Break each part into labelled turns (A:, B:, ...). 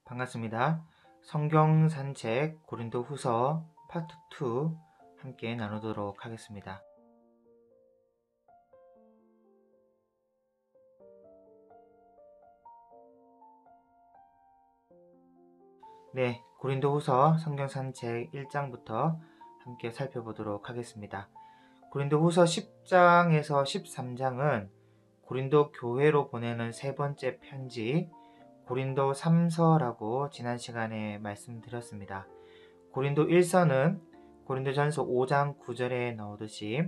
A: 반갑습니다. 성경 산책 고린도 후서 파트 2 함께 나누도록 하겠습니다. 네, 고린도 후서 성경 산책 1장부터 함께 살펴보도록 하겠습니다. 고린도 후서 10장에서 13장은 고린도 교회로 보내는 세 번째 편지 고린도 3서라고 지난 시간에 말씀드렸습니다. 고린도 1서는 고린도전서 5장 9절에 나오듯이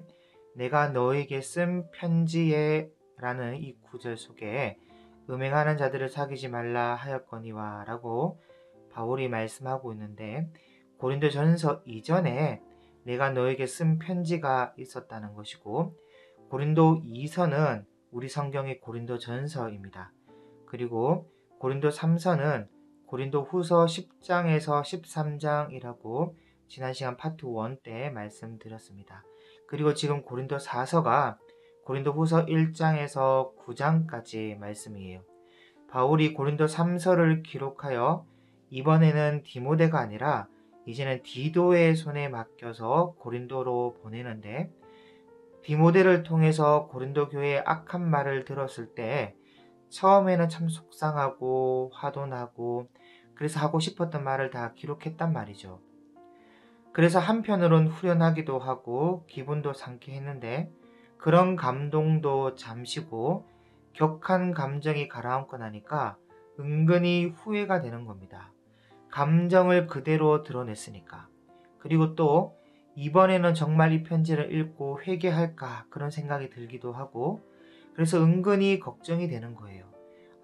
A: 내가 너에게 쓴 편지에 라는 이 구절 속에 음행하는 자들을 사귀지 말라 하였거니와 라고 바울이 말씀하고 있는데, 고린도전서 이전에 내가 너에게 쓴 편지가 있었다는 것이고, 고린도 2서는 우리 성경의 고린도전서입니다. 그리고 고린도 3서는 고린도 후서 10장에서 13장이라고 지난 시간 파트 1 때 말씀드렸습니다. 그리고 지금 고린도 4서가 고린도 후서 1장에서 9장까지 말씀이에요. 바울이 고린도 3서를 기록하여 이번에는 디모데가 아니라 이제는 디도의 손에 맡겨서 고린도로 보내는데, 디모데를 통해서 고린도 교회의 악한 말을 들었을 때 처음에는 참 속상하고 화도 나고 그래서 하고 싶었던 말을 다 기록했단 말이죠. 그래서 한편으론 후련하기도 하고 기분도 상쾌했는데, 그런 감동도 잠시고 격한 감정이 가라앉고 나니까 은근히 후회가 되는 겁니다. 감정을 그대로 드러냈으니까. 그리고 또 이번에는 정말 이 편지를 읽고 회개할까 그런 생각이 들기도 하고, 그래서 은근히 걱정이 되는 거예요.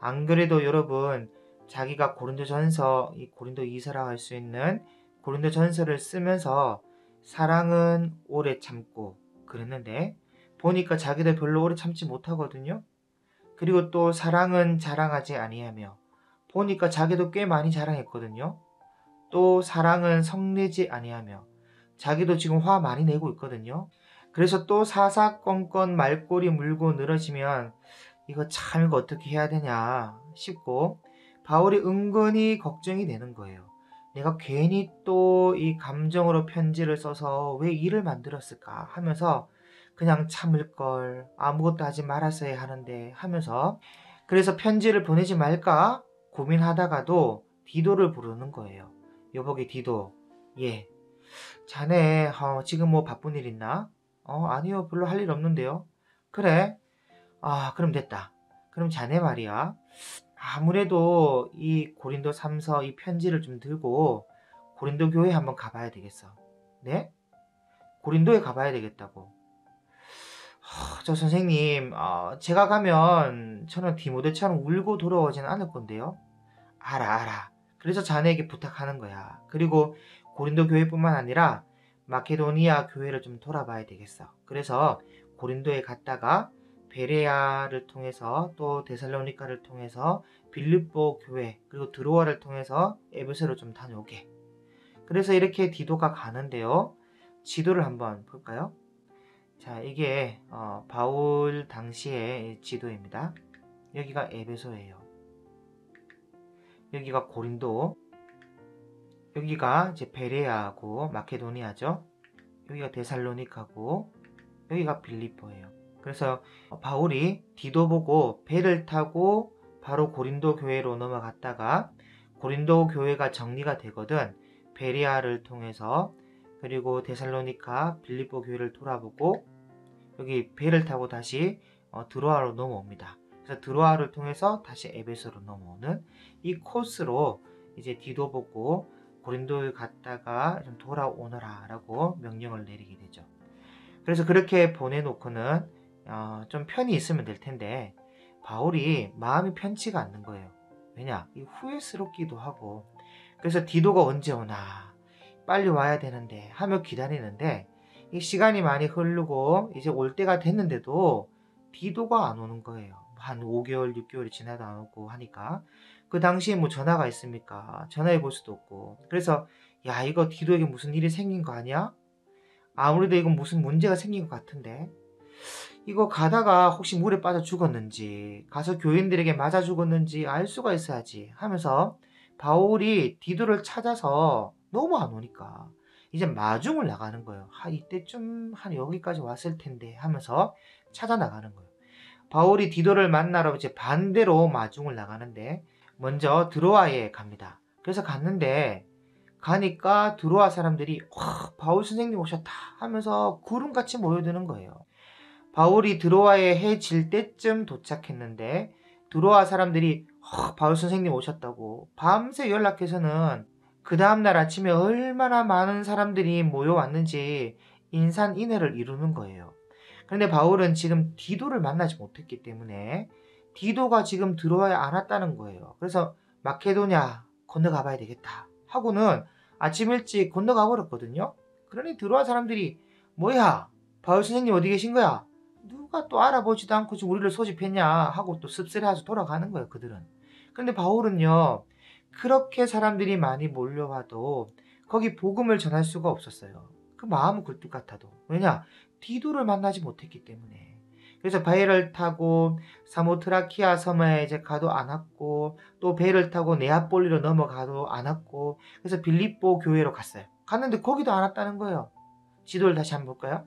A: 안 그래도 여러분, 자기가 고린도전서, 이 고린도이서라 할 수 있는 고린도전서를 쓰면서 사랑은 오래 참고 그랬는데, 보니까 자기도 별로 오래 참지 못하거든요. 그리고 또 사랑은 자랑하지 아니하며, 보니까 자기도 꽤 많이 자랑했거든요. 또 사랑은 성내지 아니하며, 자기도 지금 화 많이 내고 있거든요. 그래서 또 사사건건 말꼬리 물고 늘어지면 이거 참 이거 어떻게 해야 되냐 싶고, 바울이 은근히 걱정이 되는 거예요. 내가 괜히 또 이 감정으로 편지를 써서 왜 일을 만들었을까 하면서 그냥 참을 걸, 아무것도 하지 말았어야 하는데 하면서, 그래서 편지를 보내지 말까 고민하다가도 디도를 부르는 거예요. 여보게 디도, 예, 자네 지금 뭐 바쁜 일 있나? 아니요, 별로 할 일 없는데요. 그래? 그럼 됐다. 그럼 자네 말이야, 아무래도 이 고린도 3서 이 편지를 좀 들고 고린도 교회 한번 가봐야 되겠어. 네? 고린도에 가봐야 되겠다고. 저 선생님, 제가 가면 저는 디모데처럼 울고 돌아오지는 않을 건데요. 알아. 그래서 자네에게 부탁하는 거야. 그리고 고린도 교회뿐만 아니라 마케도니아 교회를 좀 돌아봐야 되겠어. 그래서 고린도에 갔다가 베레아를 통해서 또 데살로니카를 통해서 빌립보 교회, 그리고 드로아를 통해서 에베소를 좀 다녀오게. 그래서 이렇게 디도가 가는데요. 지도를 한번 볼까요? 자, 이게 바울 당시의 지도입니다. 여기가 에베소예요. 여기가 고린도, 여기가 이제 베레아고 마케도니아죠. 여기가 데살로니카고 여기가 빌립보예요. 그래서 바울이 디도 보고 배를 타고 바로 고린도 교회로 넘어갔다가, 고린도 교회가 정리가 되거든 베레아를 통해서, 그리고 데살로니카 빌립보 교회를 돌아보고 여기 배를 타고 다시 드로아로 넘어옵니다. 그래서 드로아를 통해서 다시 에베소로 넘어오는 이 코스로 이제 디도 보고 고린도에 갔다가 좀 돌아오너라 라고 명령을 내리게 되죠. 그래서 그렇게 보내놓고는 좀 편히 있으면 될 텐데, 바울이 마음이 편치가 않는 거예요. 왜냐? 이 후회스럽기도 하고, 그래서 디도가 언제 오나 빨리 와야 되는데 하며 기다리는데, 이 시간이 많이 흐르고 이제 올 때가 됐는데도 디도가 안 오는 거예요. 한 5개월, 6개월이 지나도 안 오고 하니까, 그 당시에 뭐 전화가 있습니까? 전화해 볼 수도 없고. 그래서 야, 이거 디도에게 무슨 일이 생긴 거 아니야? 아무래도 이건 무슨 문제가 생긴 것 같은데, 이거 가다가 혹시 물에 빠져 죽었는지, 가서 교인들에게 맞아 죽었는지 알 수가 있어야지 하면서 바울이 디도를 찾아서 너무 안 오니까 이제 마중을 나가는 거예요. 이때쯤 한 여기까지 왔을 텐데 하면서 찾아 나가는 거예요. 바울이 디도를 만나러 이제 반대로 마중을 나가는데 먼저 드로아에 갑니다. 그래서 갔는데 가니까 드로아 사람들이 바울 선생님 오셨다 하면서 구름같이 모여드는 거예요. 바울이 드로아에 해 질 때쯤 도착했는데 드로아 사람들이 바울 선생님 오셨다고 밤새 연락해서는 그 다음날 아침에 얼마나 많은 사람들이 모여왔는지 인산인해를 이루는 거예요. 그런데 바울은 지금 디도를 만나지 못했기 때문에 디도가 지금 드로아에 안 왔다는 거예요. 그래서 마케도냐 건너가 봐야 되겠다 하고는 아침 일찍 건너가 버렸거든요. 그러니 드로아 사람들이 뭐야 바울 선생님 어디 계신 거야? 누가 또 알아보지도 않고 지금 우리를 소집했냐 하고 또 씁쓸해서 돌아가는 거예요. 그들은. 그런데 바울은요 그렇게 사람들이 많이 몰려와도 거기 복음을 전할 수가 없었어요. 그 마음은 굴뚝 같아도. 왜냐? 디도를 만나지 못했기 때문에. 그래서 배를 타고 사모트라키아 섬에 이제 가도 않았고 또 배를 타고 네아폴리로 넘어가도 않았고 그래서 빌립보 교회로 갔어요. 갔는데 거기도 안 왔다는 거예요. 지도를 다시 한번 볼까요?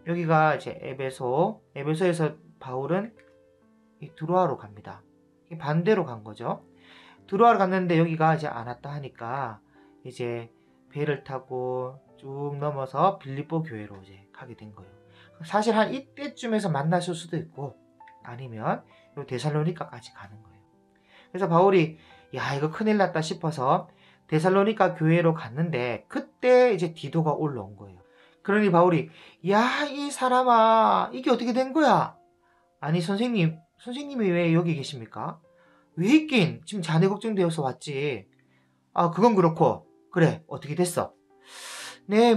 A: 여기가 이제 에베소에서 바울은 이 드로아로 갑니다. 반대로 간 거죠. 드로아로 갔는데 여기가 이제 안 왔다 하니까 이제 배를 타고 쭉 넘어서 빌립보 교회로 이제 가게 된 거예요. 사실 한 이때쯤에서 만났을 수도 있고 아니면 데살로니가까지 가는 거예요. 그래서 바울이 야 이거 큰일 났다 싶어서 데살로니가 교회로 갔는데 그때 이제 디도가 올라온 거예요. 그러니 바울이 야 이 사람아 이게 어떻게 된 거야? 아니 선생님이 왜 여기 계십니까? 왜 있긴 지금 자네 걱정되어서 왔지. 그건 그렇고 그래 어떻게 됐어? 네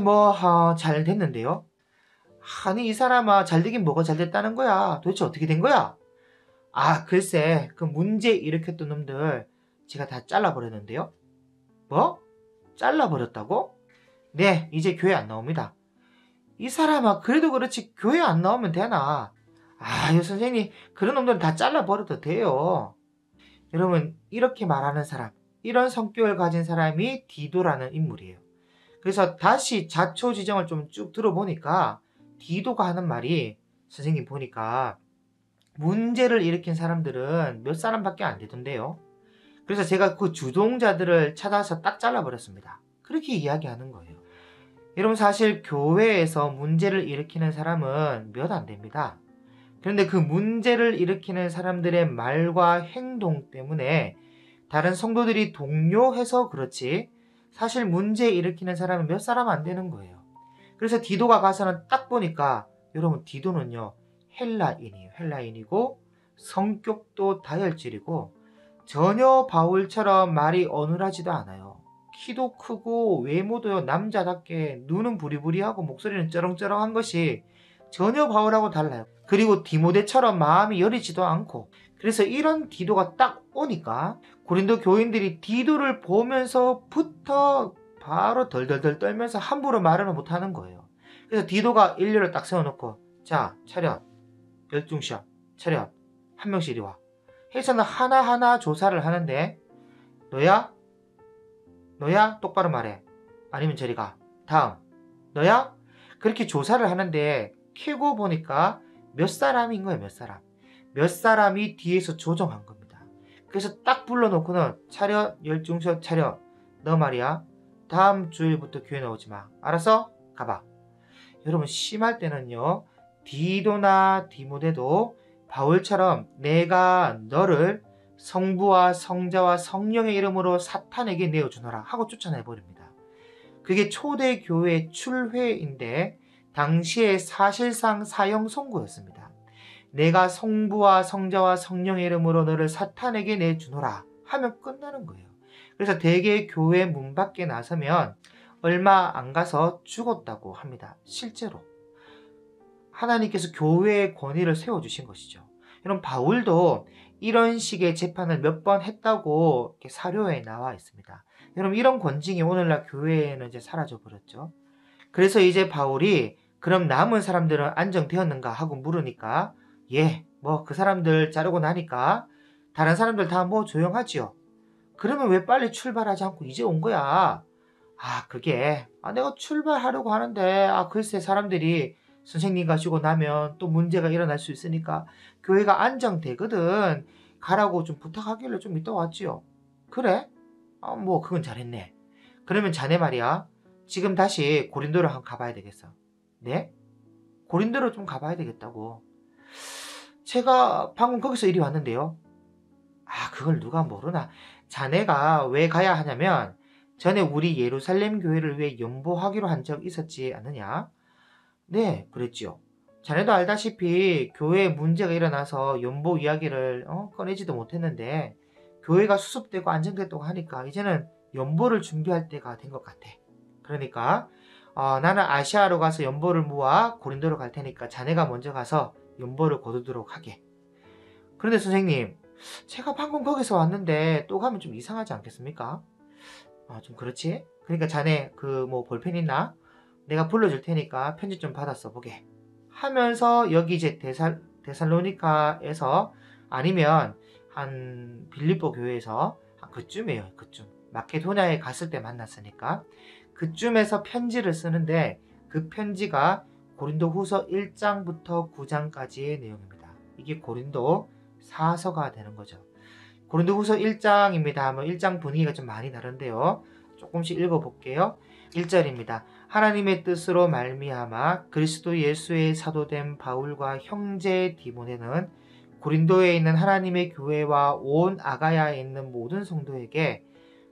A: 잘 됐는데요. 아니 이 사람아 잘 되긴 뭐가 잘 됐다는 거야. 도대체 어떻게 된 거야? 글쎄 그 문제 일으켰던 놈들 제가 다 잘라버렸는데요. 뭐? 잘라버렸다고? 네 이제 교회 안 나옵니다. 이 사람아 그래도 그렇지 교회 안 나오면 되나? 선생님 그런 놈들은 다 잘라버려도 돼요. 여러분 이렇게 말하는 사람 이런 성격을 가진 사람이 디도라는 인물이에요. 그래서 다시 자초지정을 좀 쭉 들어보니까 디도가 하는 말이 선생님 보니까 문제를 일으킨 사람들은 몇 사람밖에 안 되던데요. 그래서 제가 그 주동자들을 찾아서 딱 잘라버렸습니다. 그렇게 이야기하는 거예요. 여러분 사실 교회에서 문제를 일으키는 사람은 몇 안 됩니다. 그런데 그 문제를 일으키는 사람들의 말과 행동 때문에 다른 성도들이 동요해서 그렇지 사실 문제 일으키는 사람은 몇 사람 안 되는 거예요. 그래서 디도가 가서는 딱 보니까 여러분 디도는요 헬라인이에요. 헬라인이고 성격도 다혈질이고 전혀 바울처럼 말이 어눌하지도 않아요. 키도 크고 외모도 남자답게 눈은 부리부리하고 목소리는 쩌렁쩌렁한 것이 전혀 바울하고 달라요. 그리고 디모데처럼 마음이 여리지도 않고 그래서 이런 디도가 딱 오니까 고린도 교인들이 디도를 보면서부터 바로 덜덜덜 떨면서 함부로 말을 못하는 거예요. 그래서 디도가 인류를 딱 세워놓고 자 차렷 열중시험 차렷 한 명씩 이리 와 해서는 하나하나 조사를 하는데 너야? 똑바로 말해. 아니면 저리 가. 다음 너야? 그렇게 조사를 하는데 캐고 보니까 몇 사람인 거예요. 몇 사람이 뒤에서 조정한 겁니다. 그래서 딱 불러놓고는 차렷 열중시험 차렷 너 말이야 다음 주일부터 교회 나오지 마. 알았어? 가봐. 여러분 심할 때는요 디도나 디모데도 바울처럼 내가 너를 성부와 성자와 성령의 이름으로 사탄에게 내어주노라 하고 쫓아내버립니다. 그게 초대교회 출회인데 당시에 사실상 사형 선고였습니다. 내가 성부와 성자와 성령의 이름으로 너를 사탄에게 내주노라 하면 끝나는 거예요. 그래서 대개 교회 문 밖에 나서면 얼마 안 가서 죽었다고 합니다. 실제로. 하나님께서 교회의 권위를 세워주신 것이죠. 여러분 바울도 이런 식의 재판을 몇 번 했다고 사료에 나와 있습니다. 여러분 이런 권징이 오늘날 교회에는 이제 사라져 버렸죠. 그래서 이제 바울이 그럼 남은 사람들은 안정되었는가 하고 물으니까 그 사람들 자르고 나니까 다른 사람들 다 조용하지요. 그러면 왜 빨리 출발하지 않고 이제 온 거야? 그게 내가 출발하려고 하는데 글쎄 사람들이 선생님 가시고 나면 또 문제가 일어날 수 있으니까 교회가 안정되거든. 가라고 좀 부탁하길래 좀 이따 왔지요. 그래? 뭐 그건 잘했네. 그러면 자네 말이야. 지금 다시 고린도를 한번 가봐야 되겠어. 네? 고린도로 좀 가봐야 되겠다고. 제가 방금 거기서 이리 왔는데요. 그걸 누가 모르나. 자네가 왜 가야 하냐면 전에 우리 예루살렘 교회를 위해 연보하기로 한 적 있었지 않느냐? 네, 그랬지요. 자네도 알다시피 교회에 문제가 일어나서 연보 이야기를 꺼내지도 못했는데 교회가 수습되고 안정됐다고 하니까 이제는 연보를 준비할 때가 된 것 같아. 그러니까 나는 아시아로 가서 연보를 모아 고린도로 갈 테니까 자네가 먼저 가서 연보를 거두도록 하게. 그런데 선생님, 제가 방금 거기서 왔는데 또 가면 좀 이상하지 않겠습니까? 좀 그렇지? 그러니까 자네 그 뭐 볼펜 있나? 내가 불러줄 테니까 편지 좀 받아 써보게. 하면서 여기 이제 데살로니카에서 아니면 한 빌립보 교회에서 그쯤이에요. 그쯤. 마케도냐에 갔을 때 만났으니까 그쯤에서 편지를 쓰는데 그 편지가 고린도 후서 1장부터 9장까지의 내용입니다. 이게 고린도 사서가 되는 거죠. 고린도 후서 1장입니다. 1장 분위기가 좀 많이 다른데요. 조금씩 읽어볼게요. 1절입니다. 하나님의 뜻으로 말미암아 그리스도 예수의 사도된 바울과 형제 디모데는 고린도에 있는 하나님의 교회와 온 아가야에 있는 모든 성도에게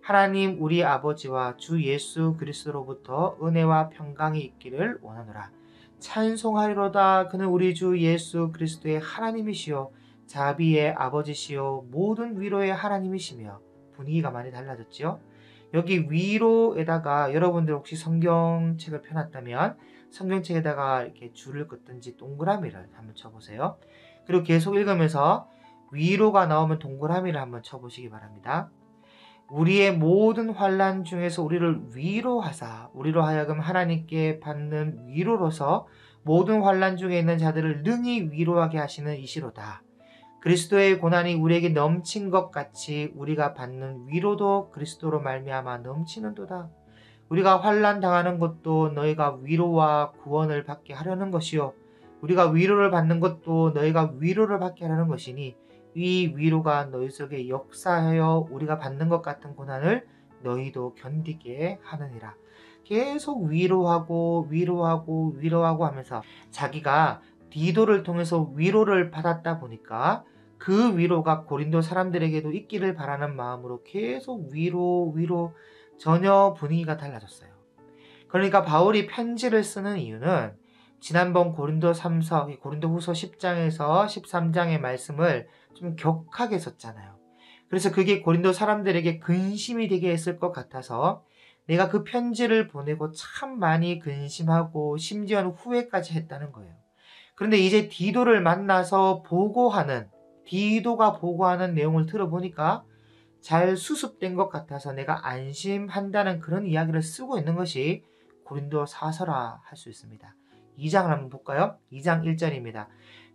A: 하나님 우리 아버지와 주 예수 그리스도로부터 은혜와 평강이 있기를 원하노라. 찬송하리로다. 그는 우리 주 예수 그리스도의 하나님이시요 자비의 아버지시요 모든 위로의 하나님이시며. 분위기가 많이 달라졌죠. 여기 위로에다가 여러분들 혹시 성경책을 펴놨다면 성경책에다가 이렇게 줄을 긋든지 동그라미를 한번 쳐보세요. 그리고 계속 읽으면서 위로가 나오면 동그라미를 한번 쳐보시기 바랍니다. 우리의 모든 환난 중에서 우리를 위로하사 우리로 하여금 하나님께 받는 위로로서 모든 환난 중에 있는 자들을 능히 위로하게 하시는 이시로다. 그리스도의 고난이 우리에게 넘친 것 같이 우리가 받는 위로도 그리스도로 말미암아 넘치는도다. 우리가 환난 당하는 것도 너희가 위로와 구원을 받게 하려는 것이요 우리가 위로를 받는 것도 너희가 위로를 받게 하려는 것이니 이 위로가 너희 속에 역사하여 우리가 받는 것 같은 고난을 너희도 견디게 하느니라. 계속 위로하고 하면서 자기가 디도를 통해서 위로를 받았다 보니까 그 위로가 고린도 사람들에게도 있기를 바라는 마음으로 계속 위로 전혀 분위기가 달라졌어요. 그러니까 바울이 편지를 쓰는 이유는 지난번 고린도 후서 10장에서 13장의 말씀을 좀 격하게 썼잖아요. 그래서 그게 고린도 사람들에게 근심이 되게 했을 것 같아서 내가 그 편지를 보내고 참 많이 근심하고 심지어는 후회까지 했다는 거예요. 그런데 이제 디도를 만나서 디도가 보고하는 내용을 들어보니까 잘 수습된 것 같아서 내가 안심한다는 그런 이야기를 쓰고 있는 것이 고린도 사서라 할 수 있습니다. 2장을 한번 볼까요? 2장 1절입니다.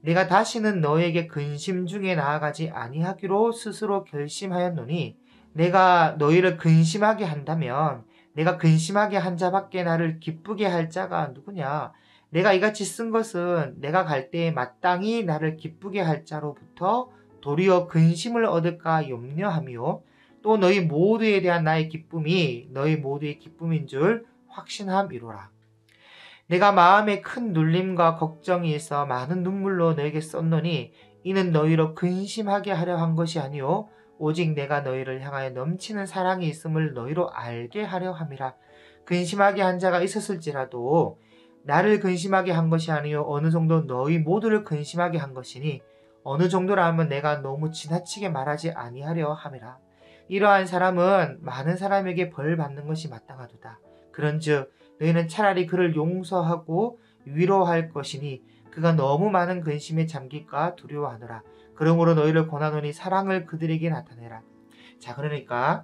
A: 내가 다시는 너에게 근심 중에 나아가지 아니하기로 스스로 결심하였노니 내가 너희를 근심하게 한다면 내가 근심하게 한 자밖에 나를 기쁘게 할 자가 누구냐? 내가 이같이 쓴 것은 내가 갈 때에 마땅히 나를 기쁘게 할 자로부터 도리어 근심을 얻을까 염려하며 또 너희 모두에 대한 나의 기쁨이 너희 모두의 기쁨인 줄 확신함이로라. 내가 마음에 큰 눌림과 걱정이 있어 많은 눈물로 너에게 썼노니 이는 너희로 근심하게 하려 한 것이 아니요 오직 내가 너희를 향하여 넘치는 사랑이 있음을 너희로 알게 하려 함이라. 근심하게 한 자가 있었을지라도 나를 근심하게 한 것이 아니요 어느 정도 너희 모두를 근심하게 한 것이니 어느 정도라 하면 내가 너무 지나치게 말하지 아니하려 함이라. 이러한 사람은 많은 사람에게 벌 받는 것이 마땅하도다. 그런즉 너희는 차라리 그를 용서하고 위로할 것이니 그가 너무 많은 근심에 잠길까 두려워하노라. 그러므로 너희를 권하노니 사랑을 그들에게 나타내라. 자, 그러니까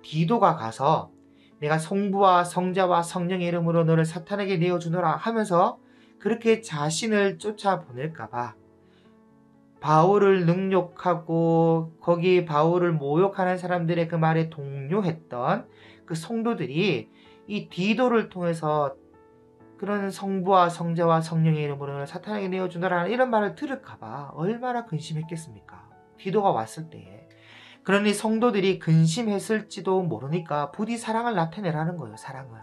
A: 디도가 가서 내가 성부와 성자와 성령의 이름으로 너를 사탄에게 내어주노라 하면서 그렇게 자신을 쫓아보낼까봐 바울을 능욕하고 거기 바울을 모욕하는 사람들의 그 말에 동요했던 그 성도들이 이 디도를 통해서 그런 성부와 성자와 성령의 이름으로 사탄에게 내어준다라는 이런 말을 들을까봐 얼마나 근심했겠습니까? 디도가 왔을 때에. 그러니 성도들이 근심했을지도 모르니까 부디 사랑을 나타내라는 거예요. 사랑을.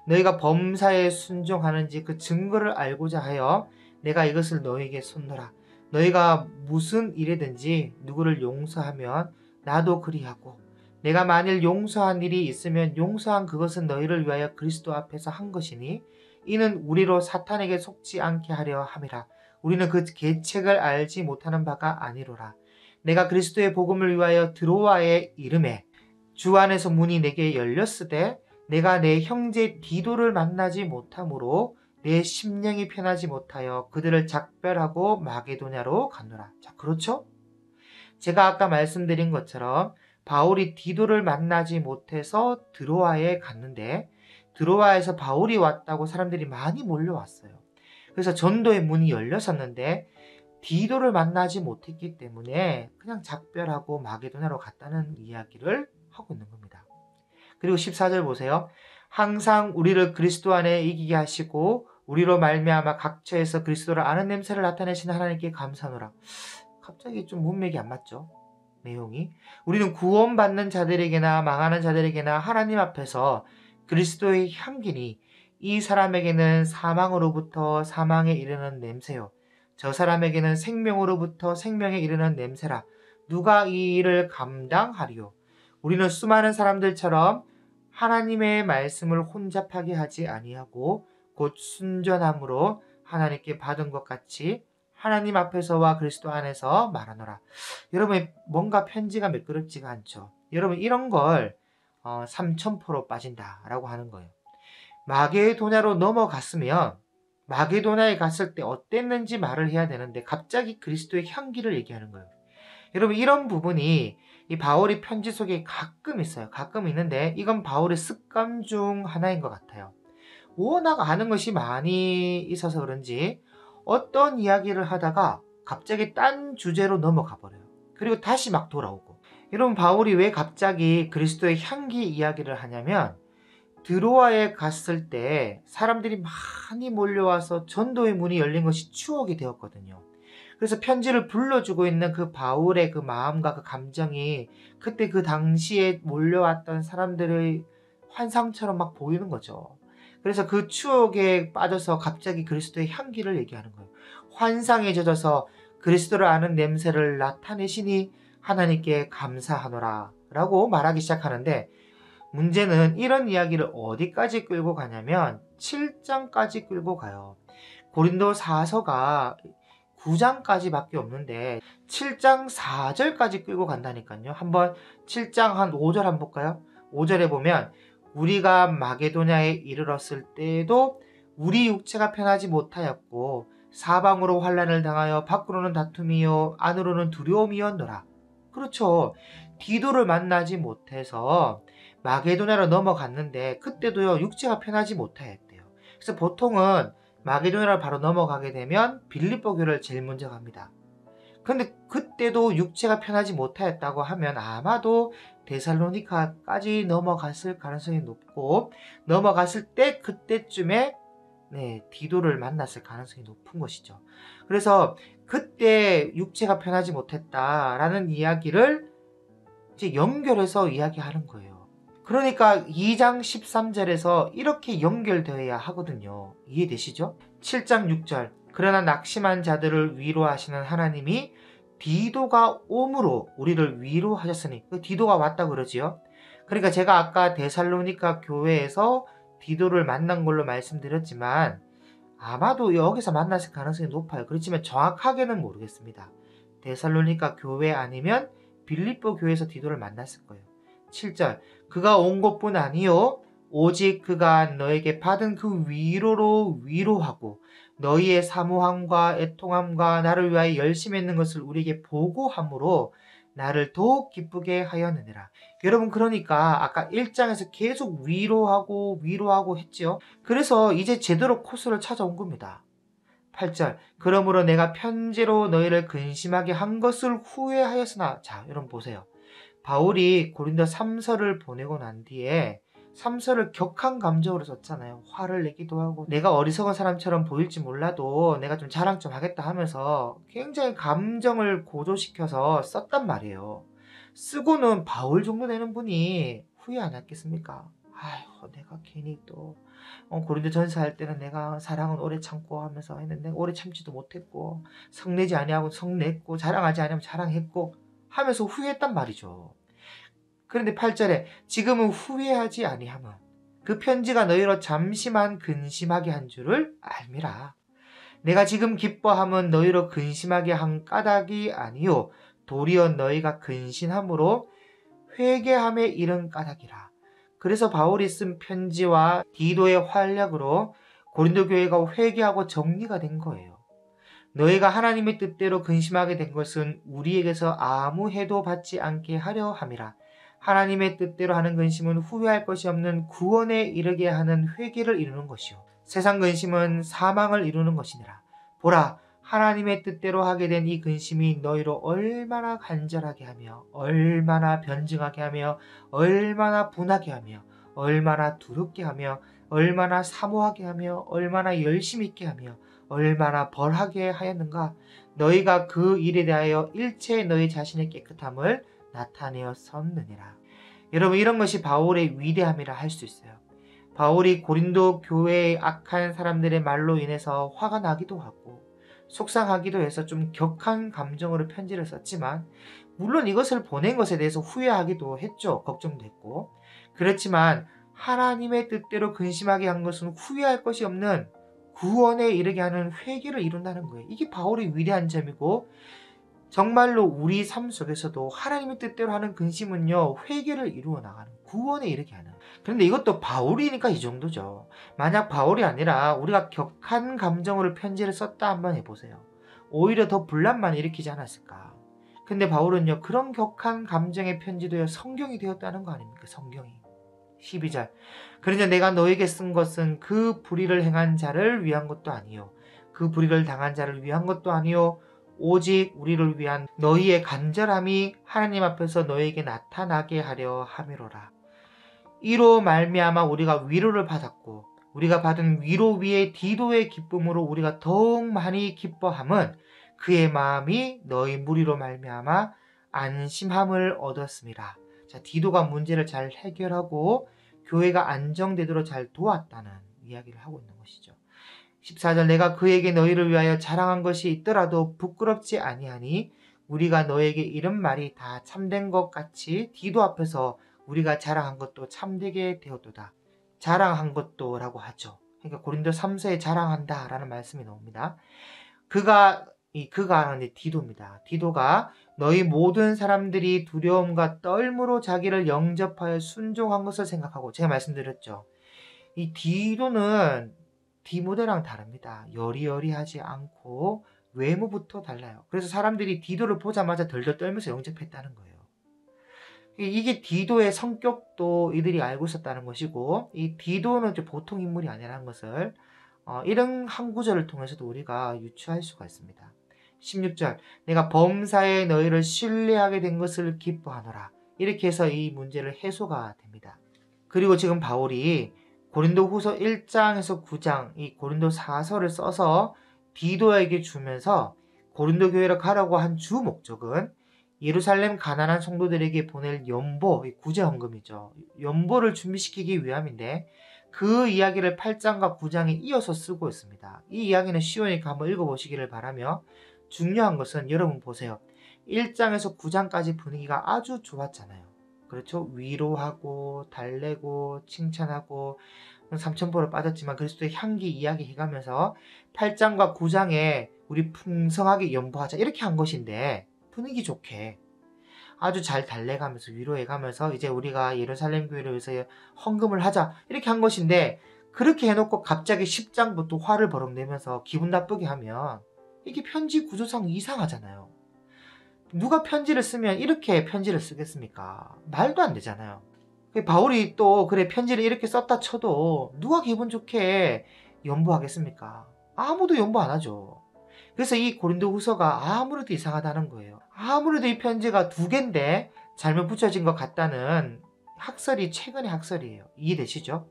A: 너희가 범사에 순종하는지 그 증거를 알고자 하여 내가 이것을 너희에게 쏟노라. 너희가 무슨 일이든지 누구를 용서하면 나도 그리하고 내가 만일 용서한 일이 있으면 용서한 그것은 너희를 위하여 그리스도 앞에서 한 것이니 이는 우리로 사탄에게 속지 않게 하려 함이라. 우리는 그 계책을 알지 못하는 바가 아니로라. 내가 그리스도의 복음을 위하여 드로아의 이름에 주 안에서 문이 내게 열렸으되 내가 내 형제 디도를 만나지 못하므로 내 심령이 편하지 못하여 그들을 작별하고 마게도냐로 갔노라. 자, 그렇죠? 제가 아까 말씀드린 것처럼 바울이 디도를 만나지 못해서 드로아에 갔는데 드로아에서 바울이 왔다고 사람들이 많이 몰려왔어요. 그래서 전도의 문이 열렸었는데 디도를 만나지 못했기 때문에 그냥 작별하고 마게도냐로 갔다는 이야기를 하고 있는 겁니다. 그리고 14절 보세요. 항상 우리를 그리스도 안에 이기게 하시고 우리로 말미암아 각처에서 그리스도를 아는 냄새를 나타내시는 하나님께 감사하노라. 갑자기 좀 문맥이 안 맞죠? 내용이. 우리는 구원받는 자들에게나 망하는 자들에게나 하나님 앞에서 그리스도의 향기니 이 사람에게는 사망으로부터 사망에 이르는 냄새요. 저 사람에게는 생명으로부터 생명에 이르는 냄새라. 누가 이 일을 감당하리요? 우리는 수많은 사람들처럼 하나님의 말씀을 혼잡하게 하지 아니하고 곧 순전함으로 하나님께 받은 것 같이 하나님 앞에서와 그리스도 안에서 말하노라. 여러분 뭔가 편지가 매끄럽지가 않죠. 여러분 이런 걸 삼천포로 빠진다라고 하는 거예요. 마게도냐로 넘어갔으면 마게도냐에 갔을 때 어땠는지 말을 해야 되는데 갑자기 그리스도의 향기를 얘기하는 거예요. 여러분 이런 부분이 이 바울이 편지 속에 가끔 있어요. 가끔 있는데 이건 바울의 습관 중 하나인 것 같아요. 워낙 아는 것이 많이 있어서 그런지 어떤 이야기를 하다가 갑자기 딴 주제로 넘어가 버려요. 그리고 다시 막 돌아오고. 여러분 바울이 왜 갑자기 그리스도의 향기 이야기를 하냐면 드로아에 갔을 때 사람들이 많이 몰려와서 전도의 문이 열린 것이 추억이 되었거든요. 그래서 편지를 불러주고 있는 그 바울의 그 마음과 그 감정이 그때 그 당시에 몰려왔던 사람들의 환상처럼 막 보이는 거죠. 그래서 그 추억에 빠져서 갑자기 그리스도의 향기를 얘기하는 거예요. 환상에 젖어서 그리스도를 아는 냄새를 나타내시니 하나님께 감사하노라 라고 말하기 시작하는데 문제는 이런 이야기를 어디까지 끌고 가냐면 7장까지 끌고 가요. 고린도사서가 9장까지밖에 없는데 7장 4절까지 끌고 간다니까요. 한번 7장 한 5절 한번 볼까요? 5절에 보면 우리가 마게도냐에 이르렀을 때에도 우리 육체가 편하지 못하였고 사방으로 환난을 당하여 밖으로는 다툼이요 안으로는 두려움이었노라. 그렇죠. 디도를 만나지 못해서 마게도냐로 넘어갔는데 그때도요 육체가 편하지 못하였대요. 그래서 보통은 마게도냐를 바로 넘어가게 되면 빌립보 교를 제일 먼저 갑니다. 근데 그때도 육체가 편하지 못하였다고 하면 아마도 데살로니카까지 넘어갔을 가능성이 높고 넘어갔을 때 그때쯤에 디도를 만났을 가능성이 높은 것이죠. 그래서 그때 육체가 편하지 못했다라는 이야기를 이제 연결해서 이야기하는 거예요. 그러니까 2장 13절에서 이렇게 연결되어야 하거든요. 이해되시죠? 7장 6절 그러나 낙심한 자들을 위로하시는 하나님이 디도가 옴으로 우리를 위로하셨으니 그 디도가 왔다 그러지요. 그러니까 제가 아까 데살로니가 교회에서 디도를 만난 걸로 말씀드렸지만 아마도 여기서 만났을 가능성이 높아요. 그렇지만 정확하게는 모르겠습니다. 데살로니가 교회 아니면 빌립보 교회에서 디도를 만났을 거예요. 7절 그가 온 것뿐 아니요 오직 그가 너에게 받은 그 위로로 위로하고 너희의 사모함과 애통함과 나를 위하여 열심히 했는 것을 우리에게 보고함으로 나를 더욱 기쁘게 하였느니라. 여러분 그러니까 아까 1장에서 계속 위로하고 했죠. 그래서 이제 제대로 코스를 찾아온 겁니다. 8절 그러므로 내가 편지로 너희를 근심하게 한 것을 후회하였으나 자 여러분 보세요. 바울이 고린도 3서를 보내고 난 뒤에 3서를 격한 감정으로 썼잖아요. 화를 내기도 하고 내가 어리석은 사람처럼 보일지 몰라도 내가 좀 자랑 좀 하겠다 하면서 굉장히 감정을 고조시켜서 썼단 말이에요. 쓰고는 바울 정도 되는 분이 후회 안 했겠습니까? 아휴 내가 괜히 또 고린도 전서할 때는 내가 사랑은 오래 참고 하면서 했는데 오래 참지도 못했고 성내지 아니하고 성냈고 자랑하지 아니하면 자랑했고 하면서 후회했단 말이죠. 그런데 8절에 지금은 후회하지 아니하면 그 편지가 너희로 잠시만 근심하게 한 줄을 알미라. 내가 지금 기뻐함은 너희로 근심하게 한 까닭이 아니요 도리어 너희가 근심함으로 회개함에 이른 까닭이라. 그래서 바울이 쓴 편지와 디도의 활약으로 고린도 교회가 회개하고 정리가 된 거예요. 너희가 하나님의 뜻대로 근심하게 된 것은 우리에게서 아무 해도 받지 않게 하려 함이라. 하나님의 뜻대로 하는 근심은 후회할 것이 없는 구원에 이르게 하는 회개를 이루는 것이요 세상 근심은 사망을 이루는 것이니라. 보라 하나님의 뜻대로 하게 된 이 근심이 너희로 얼마나 간절하게 하며 얼마나 변증하게 하며 얼마나 분하게 하며 얼마나 두렵게 하며 얼마나 사모하게 하며 얼마나 열심 있게 하며 얼마나 벌하게 하였는가. 너희가 그 일에 대하여 일체의 너희 자신의 깨끗함을 나타내었었느니라. 여러분 이런 것이 바울의 위대함이라 할 수 있어요. 바울이 고린도 교회의 악한 사람들의 말로 인해서 화가 나기도 하고 속상하기도 해서 좀 격한 감정으로 편지를 썼지만 물론 이것을 보낸 것에 대해서 후회하기도 했죠. 걱정도 했고 그렇지만 하나님의 뜻대로 근심하게 한 것은 후회할 것이 없는 구원에 이르게 하는 회개를 이룬다는 거예요. 이게 바울의 위대한 점이고 정말로 우리 삶 속에서도 하나님의 뜻대로 하는 근심은요 회개를 이루어 나가는 구원에 이르게 하는. 그런데 이것도 바울이니까 이 정도죠. 만약 바울이 아니라 우리가 격한 감정으로 편지를 썼다 한번 해보세요. 오히려 더 분란만 일으키지 않았을까. 근데 바울은요 그런 격한 감정의 편지도요 성경이 되었다는 거 아닙니까. 성경이 12절 그러나 내가 너에게 쓴 것은 그 불의를 행한 자를 위한 것도 아니요 그 불의를 당한 자를 위한 것도 아니요 오직 우리를 위한 너희의 간절함이 하나님 앞에서 너에게 나타나게 하려 함이로라. 이로 말미암아 우리가 위로를 받았고 우리가 받은 위로 위에 디도의 기쁨으로 우리가 더욱 많이 기뻐함은 그의 마음이 너희 무리로 말미암아 안심함을 얻었음이라. 자, 디도가 문제를 잘 해결하고 교회가 안정되도록 잘 도왔다는 이야기를 하고 있는 것이죠. 14절 내가 그에게 너희를 위하여 자랑한 것이 있더라도 부끄럽지 아니하니 우리가 너에게 이런 말이 다 참된 것 같이 디도 앞에서 우리가 자랑한 것도 참되게 되었도다. 자랑한 것도 라고 하죠. 그러니까 고린도 3서에 자랑한다 라는 말씀이 나옵니다. 그가 디도입니다. 디도가 너희 모든 사람들이 두려움과 떨므로 자기를 영접하여 순종한 것을 생각하고 제가 말씀드렸죠. 이 디도는 디모데랑 다릅니다. 여리여리하지 않고 외모부터 달라요. 그래서 사람들이 디도를 보자마자 덜덜 떨면서 영접했다는 거예요. 이게 디도의 성격도 이들이 알고 있었다는 것이고 이 디도는 보통 인물이 아니라는 것을 이런 한 구절을 통해서도 우리가 유추할 수가 있습니다. 16절 내가 범사에 너희를 신뢰하게 된 것을 기뻐하노라. 이렇게 해서 이 문제를 해소가 됩니다. 그리고 지금 바울이 고린도 후서 1장에서 9장 이 고린도 4서를 써서 디도에게 주면서 고린도 교회를 가라고 한 주 목적은 예루살렘 가난한 성도들에게 보낼 연보, 구제헌금이죠. 연보를 준비시키기 위함인데 그 이야기를 8장과 9장에 이어서 쓰고 있습니다. 이 이야기는 쉬우니까 한번 읽어보시기를 바라며 중요한 것은 여러분 보세요. 1장에서 9장까지 분위기가 아주 좋았잖아요. 그렇죠? 위로하고 달래고 칭찬하고 삼천포로 빠졌지만 그리스도의 향기 이야기 해가면서 8장과 9장에 우리 풍성하게 연보하자 이렇게 한 것인데 분위기 좋게 아주 잘 달래가면서 위로해가면서 이제 우리가 예루살렘 교회를 위해서 헌금을 하자 이렇게 한 것인데 그렇게 해놓고 갑자기 10장부터 화를 버럭내면서 기분 나쁘게 하면 이게 편지 구조상 이상하잖아요. 누가 편지를 쓰면 이렇게 편지를 쓰겠습니까? 말도 안 되잖아요. 바울이 또 그래 편지를 이렇게 썼다 쳐도 누가 기분 좋게 연보하겠습니까? 아무도 연보 안 하죠. 그래서 이 고린도후서가 아무래도 이상하다는 거예요. 아무래도 이 편지가 두 개인데 잘못 붙여진 것 같다는 학설이 최근의 학설이에요. 이해되시죠?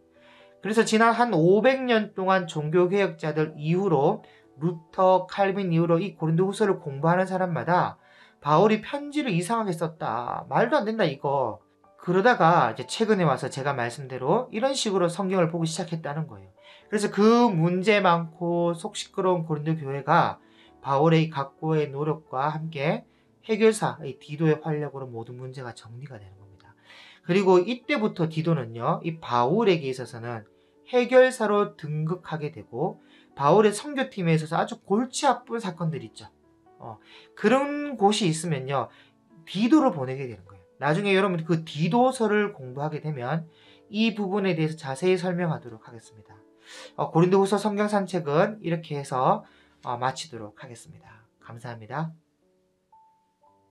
A: 그래서 지난 한 500년 동안 종교개혁자들 이후로 루터, 칼빈 이후로 이 고린도후서를 공부하는 사람마다 바울이 편지를 이상하게 썼다. 말도 안 된다 이거. 그러다가 이제 최근에 와서 제가 말씀대로 이런 식으로 성경을 보기 시작했다는 거예요. 그래서 그 문제 많고 속 시끄러운 고린도 교회가 바울의 각고의 노력과 함께 해결사 디도의 활력으로 모든 문제가 정리가 되는 겁니다. 그리고 이때부터 디도는요, 이 바울에게 있어서는 해결사로 등극하게 되고 바울의 선교팀에 있어서 아주 골치 아픈 사건들이 있죠. 그런 곳이 있으면요, 디도를 보내게 되는 거예요. 나중에 여러분 그 디도서를 공부하게 되면 이 부분에 대해서 자세히 설명하도록 하겠습니다. 고린도후서 성경 산책은 이렇게 해서 마치도록 하겠습니다. 감사합니다.